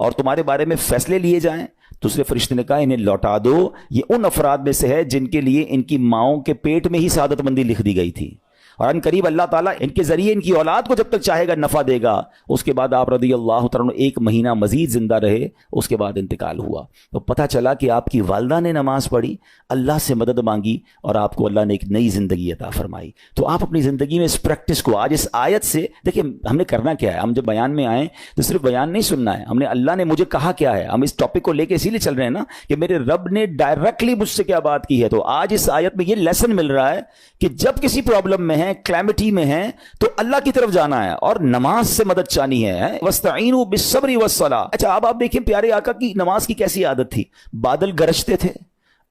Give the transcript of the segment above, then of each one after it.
اور تمہارے بارے میں فیصلے لیے جائیں. دوسرے فرشتے نے کہا انہیں لوٹا دو, یہ ان افراد میں سے ہے جن کے لیے ان کی ماؤں کے پیٹ میں ہی سعادت مندی لکھ دی گئی تھی, اور ان قریب اللہ تعالیٰ ان کے ذریعے ان کی اولاد کو جب تک چاہے گا نفع دے گا. اس کے بعد آپ رضی اللہ تعالیٰ عنہ 1 مہینہ مزید زندہ رہے, اس کے بعد انتقال ہوا. تو پتہ چلا کہ آپ کی والدہ نے نماز پڑھی, اللہ سے مدد مانگی, اور آپ کو اللہ نے ایک نئی زندگی عطا فرمائی. تو آپ اپنی زندگی میں اس پریکٹس کو آج اس آیت سے دیکھیں, ہم نے کرنا کیا ہے. ہم جب بیان میں آئیں تو صرف بیان نہیں سننا ہے, ہم نے اللہ نے مجھے کہا کیا ہے. ہم اس ٹاپک کو لے کے اسی لیے چل رہے ہیں نا کہ میرے رب نے ڈائریکٹلی مجھ سے کیا بات کی ہے. تو آج اس آیت میں یہ لیسن مل رہا ہے کہ جب کسی پرابلم میں ہیں, کلیمٹی میں ہیں, تو اللہ کی طرف جانا ہے اور نماز سے مدد چاہنی ہے. وَاسْتَعِينُوا بِالصَّبْرِ وَالصَّلَاةِ. اچھا اب آپ دیکھیں پیارے آقا کی نماز کی کیسی عادت تھی. بادل گرجتے تھے,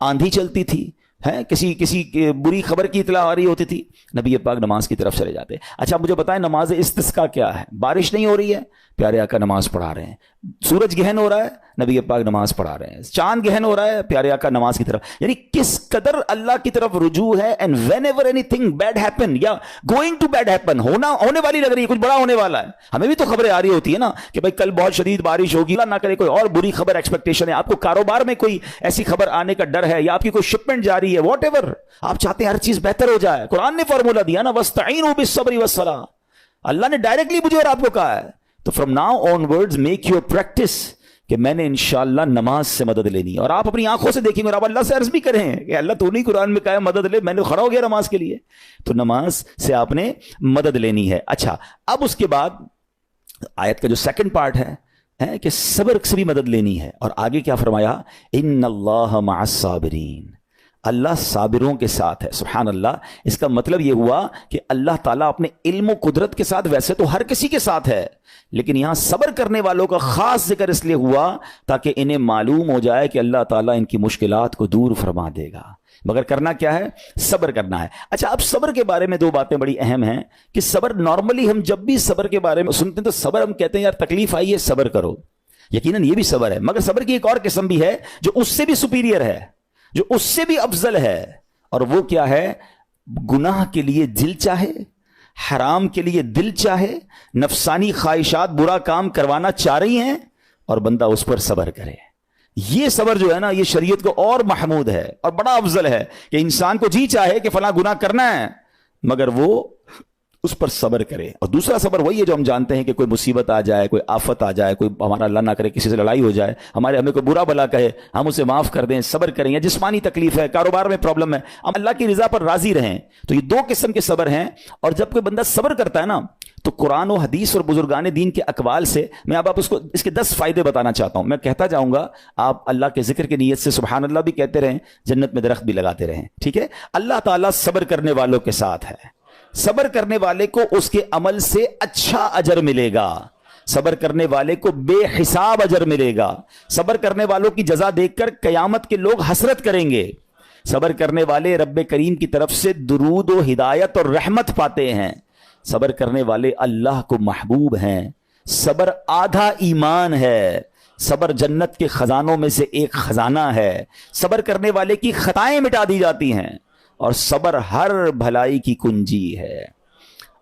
آندھی چلتی تھی, کسی بری خبر کی اطلاع آ رہی ہوتی تھی, نبی پاک نماز کی طرف چلے جاتے. اچھا مجھے بتائیں نماز استسقاء کیا ہے؟ بارش نہیں ہو رہی ہے, پیارے آقا نماز پڑھا رہے ہیں. سورج گہن ہو رہا ہے, نبی پاک نماز پڑھا رہے ہیں. چاند گہن ہو رہا ہے, پیارے آقا نماز کی طرف. یعنی کس قدر اللہ کی طرف رجوع ہے. And whenever anything bad happen یا گوئنگ ٹو بیڈ ہیپن, ہونے والی لگ رہی ہے, کچھ بڑا ہونے والا ہے. ہمیں بھی تو خبریں آ رہی ہوتی ہے نا کہ بھائی کل بہت شدید بارش ہوگی, اللہ نہ کرے کوئی اور بری خبر ایکسپیکٹیشن ہے, آپ کو کاروبار میں کوئی ایسی خبر آنے کا ڈر ہے, یا آپ کی کوئی شپمنٹ جاری ہے, واٹ ایور آپ چاہتے ہیں ہر چیز بہتر ہو جائے. قرآن نے فارمولا دیا نا, وَاسْتَعِينُوا بِالصَّبْرِ وَالصَّلَاةِ. اللہ نے ڈائریکٹلی مجھے اور آپ کو کہا ہے. تو from now on words make your practice کہ میں نے انشاءاللہ نماز سے مدد لینی ہے. اور آپ اپنی آنکھوں سے دیکھیں گے, اور آپ اللہ سے عرض بھی کریں کہ اللہ تو نہیں قرآن میں کہا ہے مدد لے, میں نے کھڑا ہو گیا نماز کے لیے. تو نماز سے آپ نے مدد لینی ہے. اچھا اب اس کے بعد آیت کا جو سیکنڈ پارٹ ہے کہ صبر سے بھی مدد لینی ہے. اور آگے کیا فرمایا, ان اللہ مع الصابرین, اللہ صابروں کے ساتھ ہے. سبحان اللہ. اس کا مطلب یہ ہوا کہ اللہ تعالیٰ اپنے علم و قدرت کے ساتھ ویسے تو ہر کسی کے ساتھ ہے, لیکن یہاں صبر کرنے والوں کا خاص ذکر اس لیے ہوا تاکہ انہیں معلوم ہو جائے کہ اللہ تعالیٰ ان کی مشکلات کو دور فرما دے گا. مگر کرنا کیا ہے؟ صبر کرنا ہے. اچھا اب صبر کے بارے میں 2 باتیں بڑی اہم ہیں کہ صبر نارملی ہم جب بھی صبر کے بارے میں سنتے ہیں تو صبر ہم کہتے ہیں یار تکلیف آئی ہے صبر کرو. یقیناً یہ بھی صبر ہے, مگر صبر کی ایک اور قسم بھی ہے جو اس سے بھی سپیریئر ہے, جو اس سے بھی افضل ہے. اور وہ کیا ہے؟ گناہ کے لیے دل چاہے, حرام کے لیے دل چاہے, نفسانی خواہشات برا کام کروانا چاہ رہی ہیں, اور بندہ اس پر صبر کرے. یہ صبر جو ہے نا یہ شریعت کو اور محمود ہے اور بڑا افضل ہے کہ انسان کو جی چاہے کہ فلاں گناہ کرنا ہے مگر وہ اس پر صبر کرے. اور دوسرا صبر وہی ہے جو ہم جانتے ہیں کہ کوئی مصیبت آ جائے, کوئی آفت آ جائے, کوئی ہمارا اللہ نہ کرے کسی سے لڑائی ہو جائے, ہمیں کوئی برا بلا کہے, ہم اسے معاف کر دیں, صبر کریں. یا جسمانی تکلیف ہے, کاروبار میں پرابلم ہے, ہم اللہ کی رضا پر راضی رہیں. تو یہ 2 قسم کے صبر ہیں. اور جب کوئی بندہ صبر کرتا ہے نا تو قرآن و حدیث اور بزرگان دین کے اقوال سے میں اب اس کو اس کے 10 فائدے بتانا چاہتا ہوں. میں کہتا جاؤں گا, آپ اللہ کے ذکر کی نیت سے سبحان اللہ بھی کہتے رہیں, جنت میں درخت بھی لگاتے رہیں. ٹھیک ہے. اللہ تعالیٰ صبر کرنے والوں کے ساتھ ہے. صبر کرنے والے کو اس کے عمل سے اچھا اجر ملے گا, صبر کرنے والے کو بے حساب اجر ملے گا, صبر کرنے والوں کی جزا دیکھ کر قیامت کے لوگ حسرت کریں گے. صبر کرنے والے رب کریم کی طرف سے درود و ہدایت اور رحمت پاتے ہیں. صبر کرنے والے اللہ کو محبوب ہیں. صبر آدھا ایمان ہے. صبر جنت کے خزانوں میں سے ایک خزانہ ہے. صبر کرنے والے کی خطائیں مٹا دی جاتی ہیں, اور صبر ہر بھلائی کی کنجی ہے.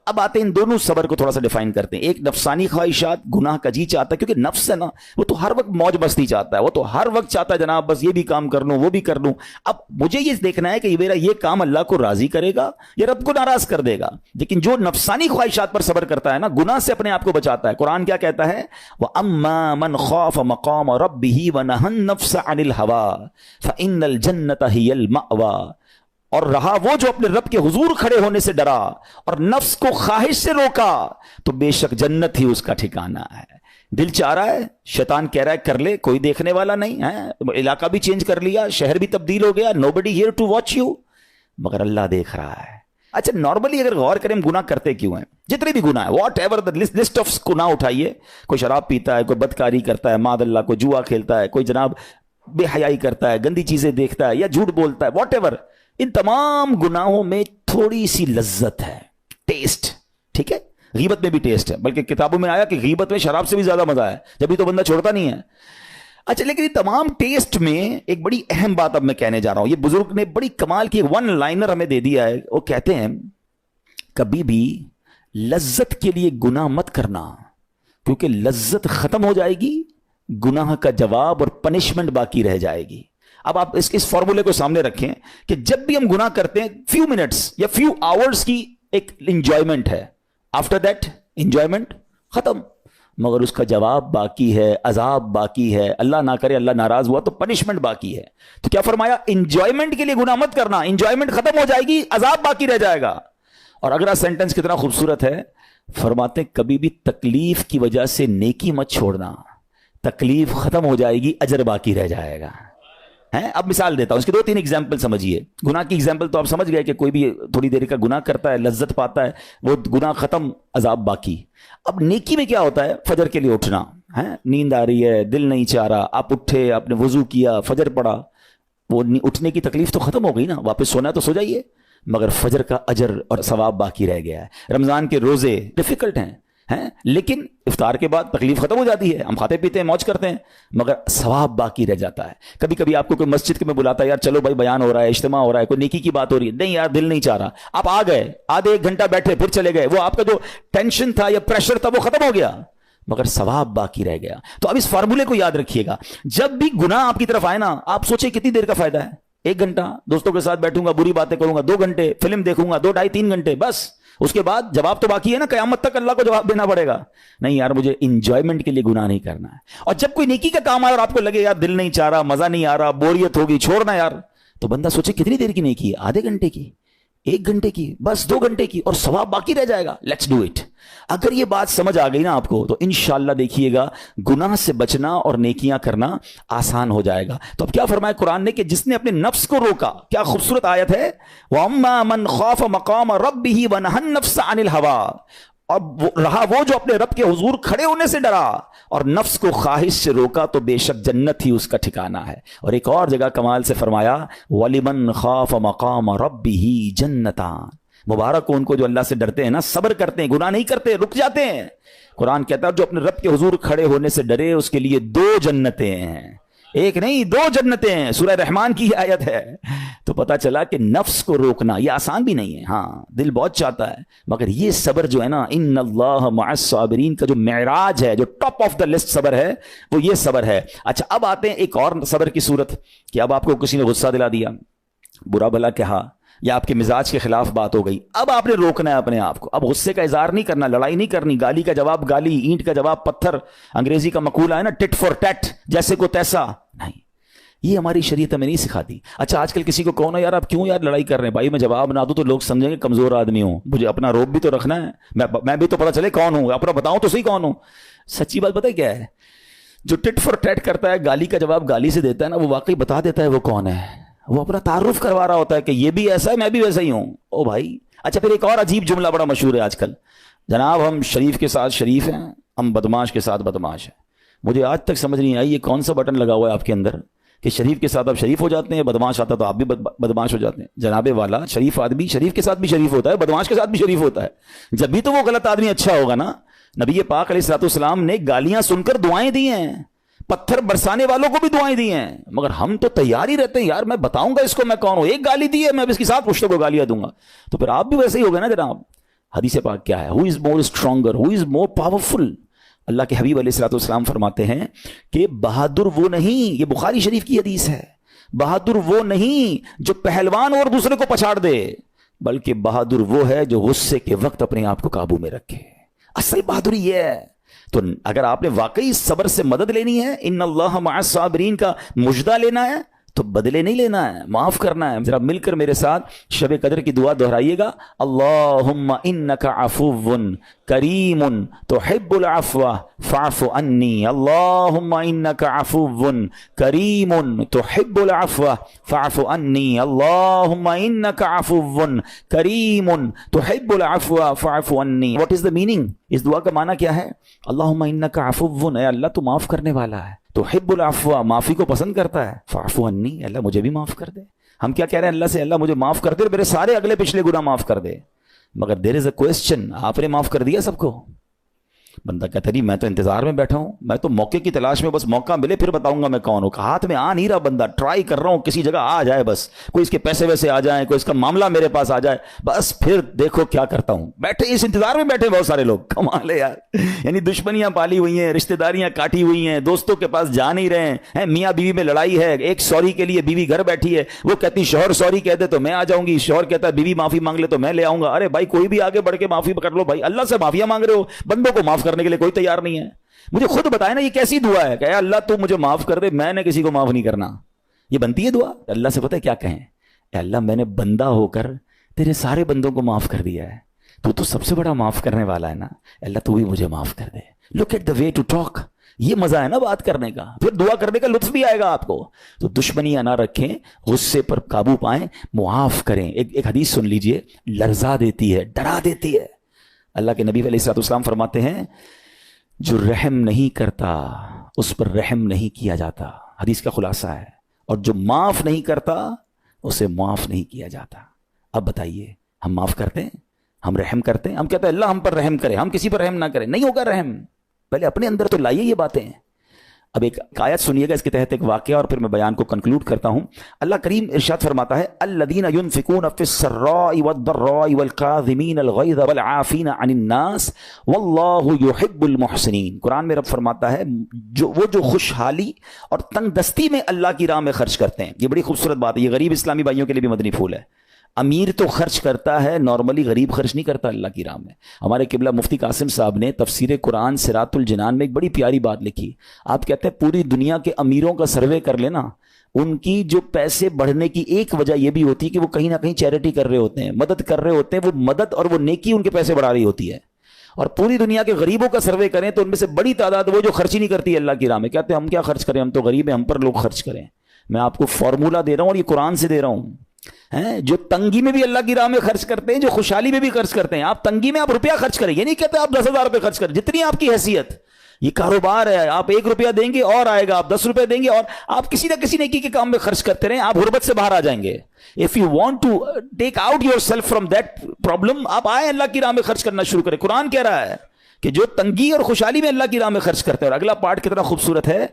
اب آتے ہیں ان دونوں صبر کو تھوڑا سا ڈیفائن کرتے ہیں. ایک نفسانی خواہشات, گناہ کا جی چاہتا ہے, کیونکہ نفس ہے نا وہ تو ہر وقت موج مستی چاہتا ہے, وہ تو ہر وقت چاہتا ہے جناب بس یہ بھی کام کر لوں وہ بھی کر لوں. اب مجھے یہ دیکھنا ہے کہ میرا یہ کام اللہ کو راضی کرے گا یا رب کو ناراض کر دے گا. لیکن جو نفسانی خواہشات پر صبر کرتا ہے نا, گناہ سے اپنے آپ کو بچاتا ہے, قرآن کیا کہتا ہے, وَأَمَّا مَنْ خَافَ مَقَامَ رَبِّهِ وَنَهَى النَّفْسَ عَنِ الْهَوَىٰ فَإِنَّ الْجَنَّةَ هِيَ الْمَأْوَىٰ. اور رہا وہ جو اپنے رب کے حضور کھڑے ہونے سے ڈرا اور نفس کو خواہش سے روکا, تو بے شک جنت ہی اس کا ٹھکانہ ہے. دل چاہ رہا ہے, شیطان کہہ رہا ہے کر لے, کوئی دیکھنے والا نہیں ہے, علاقہ بھی چینج کر لیا, شہر بھی تبدیل ہو گیا, nobody here to watch you, مگر اللہ دیکھ رہا ہے. اچھا نارملی اگر غور کریں ہم گناہ کرتے کیوں ہیں, جتنے بھی گناہ ہیں, what ever the list of گناہ اٹھائیے, کوئی شراب پیتا ہے, کوئی بدکاری کرتا ہے, معاذ اللہ کوئی جوا کھیلتا ہے, کوئی جناب بے حیائی کرتا ہے, گندی چیزیں دیکھتا ہے یا جھوٹ بولتا ہے, واٹ ایور, ان تمام گناہوں میں تھوڑی سی لذت ہے, ٹیسٹ. ٹھیک ہے, غیبت میں بھی ٹیسٹ ہے, بلکہ کتابوں میں آیا کہ غیبت میں شراب سے بھی زیادہ مزہ ہے, جبھی تو بندہ چھوڑتا نہیں ہے. اچھا لیکن یہ تمام ٹیسٹ میں ایک بڑی اہم بات اب میں کہنے جا رہا ہوں. یہ بزرگ نے بڑی کمال کی 1 لائنر ہمیں دے دیا ہے. وہ کہتے ہیں کبھی بھی لذت کے لیے گناہ مت کرنا, کیونکہ لذت ختم ہو جائے گی, گناہ کا جواب اور پنشمنٹ باقی رہ جائے گی. اب آپ اس فارمولے کو سامنے رکھیں کہ جب بھی ہم گناہ کرتے ہیں فیو منٹس یا فیو آورز کی ایک انجوائمنٹ ہے, آفٹر دیٹ انجوائمنٹ ختم, مگر اس کا جواب باقی ہے, عذاب باقی ہے, اللہ نہ کرے اللہ ناراض ہوا تو پنشمنٹ باقی ہے. تو کیا فرمایا, انجوائمنٹ کے لیے گناہ مت کرنا, انجوائمنٹ ختم ہو جائے گی, عذاب باقی رہ جائے گا. اور اگلا سینٹنس کتنا خوبصورت ہے, فرماتے کبھی بھی تکلیف کی وجہ سے نیکی مت چھوڑنا, تکلیف ختم ہو جائے گی, اجر باقی رہ جائے گا. اب مثال دیتا ہوں, اس کی 2-3 ایگزامپل سمجھیے. گناہ کی ایگزامپل تو آپ سمجھ گئے کہ کوئی بھی تھوڑی دیر کا گناہ کرتا ہے, لذت پاتا ہے, وہ گناہ ختم, عذاب باقی. اب نیکی میں کیا ہوتا ہے, فجر کے لیے اٹھنا, نیند آ رہی ہے, دل نہیں چاہ رہا, آپ اٹھے, آپ نے وضو کیا, فجر پڑھا, وہ اٹھنے کی تکلیف تو ختم ہو گئی نا, واپس سونا ہے تو سو جائیے, مگر فجر کا اجر اور ثواب باقی رہ گیا ہے. رمضان کے روزے ڈیفیکلٹ ہیں, لیکن افطار کے بعد تکلیف ختم ہو جاتی ہے, ہم کھاتے پیتے ہیں, موج کرتے ہیں, مگر ثواب باقی رہ جاتا ہے. کبھی کبھی آپ کو کوئی مسجد کے میں بلاتا ہے, یار چلو بھائی بیان ہو رہا ہے, اجتماع ہو رہا ہے, کوئی نیکی کی بات ہو رہی ہے, نہیں یار دل نہیں چاہ رہا, آپ آ گئے, آدھے 1 گھنٹہ بیٹھے, پھر چلے گئے, وہ آپ کا جو ٹینشن تھا یا پریشر تھا وہ ختم ہو گیا, مگر ثواب باقی رہ گیا. تو اب اس فارمولے کو یاد رکھیے گا, جب بھی گناہ آپ کی طرف آئے نا, آپ سوچیں کتنی دیر کا فائدہ ہے, 1 گھنٹہ دوستوں کے ساتھ بیٹھوں گا, بری باتیں کروں گا, 2 گھنٹے فلم دیکھوں گا, 2 ڈھائی 3 گھنٹے, بس اس کے بعد جواب تو باقی ہے نا, قیامت تک اللہ کو جواب دینا پڑے گا. نہیں یار مجھے انجوائمنٹ کے لیے گناہ نہیں کرنا ہے. اور جب کوئی نیکی کا کام آئے اور آپ کو لگے یار دل نہیں چاہ رہا, مزہ نہیں آ رہا, بوریت ہوگی, چھوڑنا یار, تو بندہ سوچے کتنی دیر کی نیکی ہے, آدھے گھنٹے کی, 1 گھنٹے کی, بس 2 گھنٹے کی, اور ثواب باقی رہ جائے گا. Let's do it. اگر یہ بات سمجھ آ گئی نا آپ کو, تو انشاءاللہ دیکھیے گا گناہ سے بچنا اور نیکیاں کرنا آسان ہو جائے گا. تو اب کیا فرمایا قرآن نے کہ جس نے اپنے نفس کو روکا, کیا خوبصورت آیت ہے, وَأَمَّا مَنْ خَافَ مَقَامَ رَبِّهِ وَنَهَى النَّفْسَ عَنِ الْهَوَىٰ, اور رہا وہ جو اپنے رب کے حضور کھڑے ہونے سے ڈرا اور نفس کو خواہش سے روکا, تو بے شک جنت ہی اس کا ٹھکانہ ہے. اور ایک اور جگہ کمال سے فرمایا, وَلِمَنْ خَافَ مَقَامَ رَبِّهِ جَنَّتَانِ, مبارک ہو ان کو جو اللہ سے ڈرتے ہیں نا, صبر کرتے ہیں, گناہ نہیں کرتے, رک جاتے ہیں. قرآن کہتا ہے جو اپنے رب کے حضور کھڑے ہونے سے ڈرے اس کے لیے 2 جنتیں ہیں, 1 نہیں 2 جنتیں ہیں. سورہ رحمان کی آیت ہے. تو پتا چلا کہ نفس کو روکنا یہ آسان بھی نہیں ہے, ہاں دل بہت چاہتا ہے, مگر یہ صبر جو ہے نا, ان اللہ مع الصابرین کا جو معراج ہے, جو ٹاپ آف دا لسٹ صبر ہے, وہ یہ صبر ہے. اچھا اب آتے ہیں ایک اور صبر کی صورت, کہ اب آپ کو کسی نے غصہ دلا دیا, برا بھلا کہا, یا آپ کے مزاج کے خلاف بات ہو گئی, اب آپ نے روکنا ہے اپنے آپ کو. اب غصے کا اظہار نہیں کرنا, لڑائی نہیں کرنی, گالی کا جواب گالی, اینٹ کا جواب پتھر, انگریزی کا مقولہ ہے نا ٹٹ فور ٹیٹ, جیسے کو تیسا نہیں, یہ ہماری شریعت ہمیں نہیں سکھاتی. اچھا آج کل کسی کو کہو نا یار آپ کیوں یار لڑائی کر رہے ہیں, بھائی میں جواب نہ دوں تو لوگ سمجھیں گے کمزور آدمی ہوں, مجھے اپنا روب بھی تو رکھنا ہے, میں بھی تو پتا چلے کون ہوں, اپنا بتاؤں تو صحیح کون ہوں. سچی بات پتہ ہے کیا ہے, جو ٹٹ فور ٹیٹ کرتا ہے, گالی کا جواب گالی سے دیتا ہے نا, وہ واقعی بتا دیتا ہے وہ کون ہے, وہ اپنا تعارف کروا رہا ہوتا ہے کہ یہ بھی ایسا ہے, میں بھی ویسا ہی ہوں. او بھائی. اچھا پھر ایک اور عجیب جملہ بڑا مشہور ہے آج کل, جناب ہم شریف کے ساتھ شریف ہیں, ہم بدماش کے ساتھ بدماش ہیں. مجھے آج تک سمجھ نہیں آئی یہ کون سا بٹن لگا ہوا ہے آپ کے اندر کہ شریف کے ساتھ آپ شریف ہو جاتے ہیں, بدماش آتا تو آپ بھی بدماش ہو جاتے ہیں. جناب والا, شریف آدمی شریف کے ساتھ بھی شریف ہوتا ہے, بدماش کے ساتھ بھی شریف ہوتا ہے. جب بھی تو وہ غلط آدمی اچھا ہوگا نا. نبی پاک علیہ الصلوۃ والسلام نے گالیاں سن کر دعائیں دی ہیں, پتھر برسانے والوں کو بھی دعائیں دی ہیں, مگر ہم تو تیار ہی رہتے ہیں یار میں بتاؤں گا اس کو میں کون ہوں, 1 گالی دی ہے میں اس کے ساتھ پشتوں کو گالیاں دوں گا. تو پھر آپ بھی ویسے ہی ہو گئے نا جناب. حدیث پاک کیا ہے, ہو از مور اسٹرانگر, ہو از مور پاورفل. اللہ کے حبیب علیہ الصلوۃ والسلام فرماتے ہیں کہ بہادر وہ نہیں, یہ بخاری شریف کی حدیث ہے, بہادر وہ نہیں جو پہلوان اور دوسرے کو پچھاڑ دے, بلکہ بہادر وہ ہے جو غصے کے وقت اپنے آپ کو قابو میں رکھے. اصل بہادری یہ ہے. تو اگر آپ نے واقعی صبر سے مدد لینی ہے, ان اللہ مع الصابرین کا مجدہ لینا ہے, تو بدلے نہیں لینا ہے, معاف کرنا ہے. ذرا مل کر میرے ساتھ شب قدر کی دعا دہرائیے گا, اللہم انک عفو کریم تحب العفو فاعف عنی, اللہم انک عفو کریم تحب العفو فاعف عنی, اللہم انک عفو کریم تحب العفو فاعف عنی. واٹ از دا میننگ, اس دعا کا معنی کیا ہے؟ اللہم انک عفو, اے اللہ تو معاف کرنے والا ہے, تحب العفو, معافی کو پسند کرتا ہے, فاعف عنی, اللہ مجھے بھی معاف کر دے. ہم کیا کہہ رہے ہیں اللہ سے, اللہ مجھے معاف کر دے اور میرے سارے اگلے پچھلے گناہ معاف کر دے. مگر دیر از اے کوسچن, آپ نے معاف کر دیا سب کو؟ بندہ کہتا نہیں میں تو انتظار میں بیٹھا ہوں, میں تو موقع کی تلاش میں, بس موقع ملے پھر بتاؤں گا میں کون ہوں. ہاتھ میں آ نہیں رہا بندہ, ٹرائی کر رہا ہوں کسی جگہ آ جائے, بس کوئی اس کے پیسے ویسے آ جائیں, کوئی اس کا معاملہ میرے پاس آ جائے, بس پھر دیکھو کیا کرتا ہوں. بیٹھے اس انتظار میں بیٹھے بہت سارے لوگ, کمال ہے یار. یعنی دشمنیاں پالی ہوئی ہیں, رشتہ داریاں کاٹی ہوئی ہیں, دوستوں کے پاس جا نہیں رہے ہیں, میاں بیوی میں لڑائی ہے, ایک سوری کے لیے بیوی گھر بیٹھی ہے, وہ کہتی شوہر سوری کہہ دے تو میں آ جاؤں گی, شوہر کہتا ہے بیوی معافی مانگ لے تو میں لے آؤں گا. ارے بھائی کوئی بھی آگے بڑھ کے معافی کر لو بھائی, اللہ سے معافیاں مانگ رہے ہو, بندوں کو معاف کرنے کے لیے کوئی تیار نہیں ہے. مجھے خود بتائے نا یہ کیسی دعا ہے کہ اے اللہ تو مجھے معاف کر دے, میں نے کسی کو معاف نہیں کرنا. یہ بنتی ہے دعا؟ اللہ سے پتہ ہے کیا کہیں, اے اللہ میں نے بندہ ہو کر تیرے سارے بندوں کو معاف کر دیا ہے, تو سب سے بڑا معاف کرنے والا ہے نا, اللہ تو بھی مجھے معاف کر دے. Look at the way to talk, یہ مزہ ہے نا بات کرنے کا, پھر دعا کرنے کا لطف بھی آئے گا آپ کو. تو دشمنیاں نہ رکھیں, غصے پر قابو پائیں, معاف کریں. ایک حدیث سن لیجئے, لرزا دیتی ہے, ڈرا دیتی ہے. اللہ کے نبی علیہ الصلوۃ والسلام فرماتے ہیں جو رحم نہیں کرتا اس پر رحم نہیں کیا جاتا. حدیث کا خلاصہ ہے. اور جو معاف نہیں کرتا اسے معاف نہیں کیا جاتا. اب بتائیے ہم معاف کرتے ہیں, ہم رحم کرتے ہیں؟ ہم کہتے ہیں اللہ ہم پر رحم کرے, ہم کسی پر رحم نہ کریں. نہیں ہوگا رحم, پہلے اپنے اندر تو لائیے یہ باتیں. اب ایک آیت سنیے گا اس کے تحت ایک واقعہ, اور پھر میں بیان کو کنکلوڈ کرتا ہوں. اللہ کریم ارشاد فرماتا ہے الذین ينفقون فی السراء والضراء والکاظمین الغیظ والعافین عن الناس واللہ یحب المحسنین. قرآن میں رب فرماتا ہے وہ جو خوشحالی اور تنگ دستی میں اللہ کی راہ میں خرچ کرتے ہیں. یہ بڑی خوبصورت بات ہے, یہ غریب اسلامی بھائیوں کے لیے بھی مدنی پھول ہے. امیر تو خرچ کرتا ہے نارملی, غریب خرچ نہیں کرتا اللہ کی راہ میں. ہمارے قبلہ مفتی قاسم صاحب نے تفسیر قرآن صراط الجنان میں ایک بڑی پیاری بات لکھی. آپ کہتے ہیں پوری دنیا کے امیروں کا سروے کر لینا, ان کی جو پیسے بڑھنے کی ایک وجہ یہ بھی ہوتی ہے کہ وہ کہیں نہ کہیں چیریٹی کر رہے ہوتے ہیں, مدد کر رہے ہوتے ہیں. وہ مدد اور وہ نیکی ان کے پیسے بڑھا رہی ہوتی ہے. اور پوری دنیا کے غریبوں کا سروے کریں تو ان میں سے بڑی تعداد وہ جو خرچ ہی نہیں کرتی اللہ کی راہ میں. کہتے ہیں ہم کیا خرچ کریں, ہم تو غریب ہیں, ہم پر لوگ خرچ کریں. میں آپ کو فارمولہ دے رہا ہوں اور یہ قرآن سے دے رہا ہوں. جو تنگی میں بھی اللہ کی راہ میں خرچ کرتے ہیں, جو خوشحالی میں بھی خرچ کرتے ہیں. آپ تنگی میں آپ روپیہ خرچ کریں, یہ نہیں کہتے آپ 10,000 روپے خرچ کریں, جتنی آپ کی حیثیت. یہ کاروبار ہے, آپ 1 روپیہ دیں گے اور آئے گا, آپ 10 روپے دیں گے اور آپ کسی نہ کسی نیکی کے کام میں خرچ کرتے رہیں, آپ غربت سے باہر آ جائیں گے. If you want to take out yourself from that problem, آپ آئیں اللہ کی راہ میں خرچ کرنا شروع کریں. قرآن کہہ رہا ہے کہ جو تنگی اور خوشحالی میں اللہ کی راہ میں خرچ کرتے ہیں. اور اگلا پارٹ کتنا خوبصورت ہے,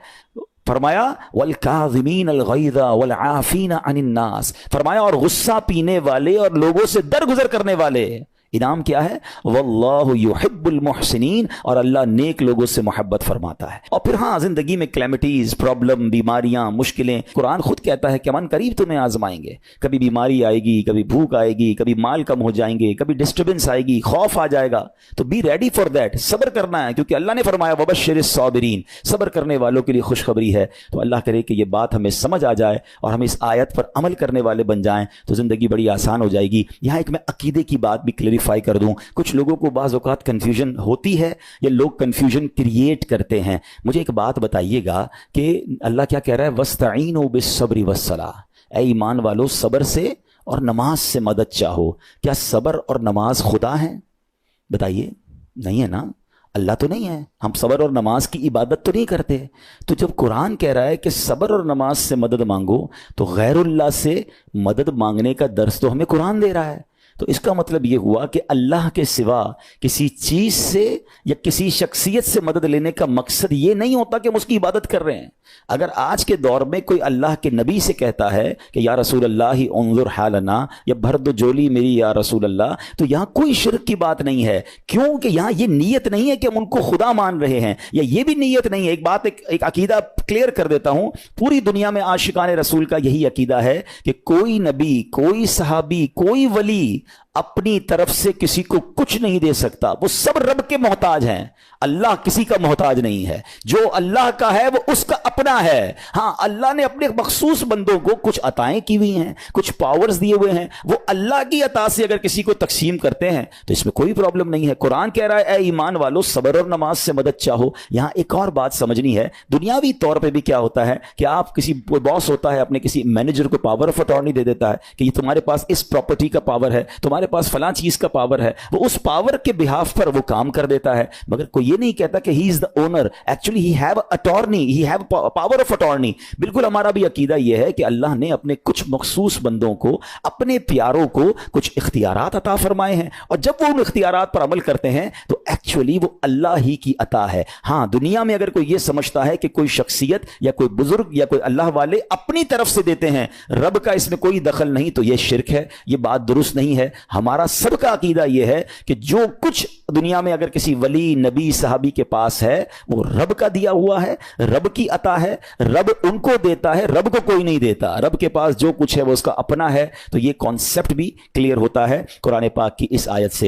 فرمایا والکاظمین الغیظ والعافین عن الناس, فرمایا اور غصہ پینے والے اور لوگوں سے درگزر کرنے والے. انعام کیا ہے, واللہ یحب المحسنین, اور اللہ نیک لوگوں سے محبت فرماتا ہے. اور پھر ہاں زندگی میں کلیمٹیز, پرابلم, بیماریاں, مشکلیں, قرآن خود کہتا ہے کہ من قریب تمہیں آزمائیں گے. کبھی بیماری آئے گی, کبھی بھوک آئے گی, کبھی مال کم ہو جائیں گے, کبھی ڈسٹربنس آئے گی, خوف آ جائے گا. تو بی ریڈی فار دیٹ, صبر کرنا ہے, کیونکہ اللہ نے فرمایا وبشر الصابرین, صبر کرنے والوں کے لیے خوشخبری ہے. تو اللہ کرے کہ یہ بات ہمیں سمجھ آ جائے اور ہم اس آیت پر عمل کرنے والے بن جائیں تو زندگی بڑی آسان ہو جائے گی. یہاں ایک میں عقیدے کی بات بھی کلیریفائی کر دوں. کچھ لوگوں کو بعض اوقات کنفیوژن ہوتی ہے یا لوگ کنفیوژن کریٹ کرتے ہیں. مجھے ایک بات بتائیے گا کہ اللہ کیا کہہ رہا ہے, وَاسْتَعِينُوا بِالصَّبْرِ وَالصَّلَاةِ, اے ایمان والو صبر سے اور نماز سے مدد چاہو. کیا صبر اور نماز خدا ہیں؟ بتائیے, نہیں ہے نا, اللہ تو نہیں ہے. ہم صبر اور نماز کی عبادت تو نہیں کرتے. تو جب قرآن کہہ رہا ہے کہ صبر اور نماز سے مدد مانگو, تو غیر اللہ سے مدد مانگنے کا درس تو ہمیں قرآن دے رہا ہے. تو اس کا مطلب یہ ہوا کہ اللہ کے سوا کسی چیز سے یا کسی شخصیت سے مدد لینے کا مقصد یہ نہیں ہوتا کہ ہم اس کی عبادت کر رہے ہیں. اگر آج کے دور میں کوئی اللہ کے نبی سے کہتا ہے کہ یا رسول اللہ انظر حالنا, یا بھر دو جولی میری یا رسول اللہ, تو یہاں کوئی شرک کی بات نہیں ہے, کیونکہ یہاں یہ نیت نہیں ہے کہ ہم ان کو خدا مان رہے ہیں, یا یہ بھی نیت نہیں ہے. ایک بات ایک عقیدہ کلیئر کر دیتا ہوں, پوری دنیا میں عاشقان رسول کا یہی عقیدہ ہے کہ کوئی نبی, کوئی صحابی, کوئی ولی اپنی طرف سے کسی کو کچھ نہیں دے سکتا. وہ سب رب کے محتاج ہیں, اللہ کسی کا محتاج نہیں ہے. جو اللہ کا ہے وہ اس کا اپنا ہے. ہاں اللہ نے اپنے مخصوص بندوں کو کچھ عطائیں کی ہوئی ہیں, کچھ پاورز دیے ہوئے ہیں, وہ اللہ کی عطا سے اگر کسی کو تقسیم کرتے ہیں تو اس میں کوئی پرابلم نہیں ہے. قرآن کہہ رہا ہے اے ایمان والو صبر اور نماز سے مدد چاہو. یہاں ایک اور بات سمجھنی ہے, دنیاوی طور پہ بھی کیا ہوتا ہے کہ آپ کسی باس ہوتا ہے اپنے کسی مینیجر کو پاور آف اٹارنی دے دیتا ہے کہ یہ تمہارے پاس اس پراپرٹی کا پاور ہے, تمہارے پاس فلاں چیز کا پاور ہے, وہ اس پاور کے بہاف پر وہ کام کر دیتا ہے, مگر کوئی یہ نہیں کہتا کہ he is the owner, actually he have attorney, he have power of attorney. بالکل ہمارا بھی عقیدہ یہ ہے کہ اللہ نے اپنے کچھ مخصوص بندوں کو, اپنے پیاروں کو کچھ اختیارات عطا فرمائے ہیں, اور جب وہ ان اختیارات پر عمل کرتے ہیں تو ایکچولی وہ اللہ ہی کی عطا ہے. ہاں, دنیا میں اگر کوئی یہ سمجھتا ہے کہ کوئی شخصیت یا کوئی بزرگ یا کوئی اللہ والے اپنی طرف سے دیتے ہیں, رب کا اس میں کوئی دخل نہیں, تو یہ شرک ہے, یہ بات درست نہیں ہے. ہمارا سب کا عقیدہ یہ ہے کہ جو کچھ دنیا میں اگر کسی ولی, نبی, صحابی کے پاس ہے وہ رب کا دیا ہوا ہے, رب کی عطا ہے, رب ان کو دیتا ہے, رب کو کوئی نہیں دیتا. رب کے پاس جو کچھ ہے وہ اس کا اپنا ہے. تو یہ کانسیپٹ بھی کلیئر ہوتا ہے قرآن پاک کی اس آیت سے.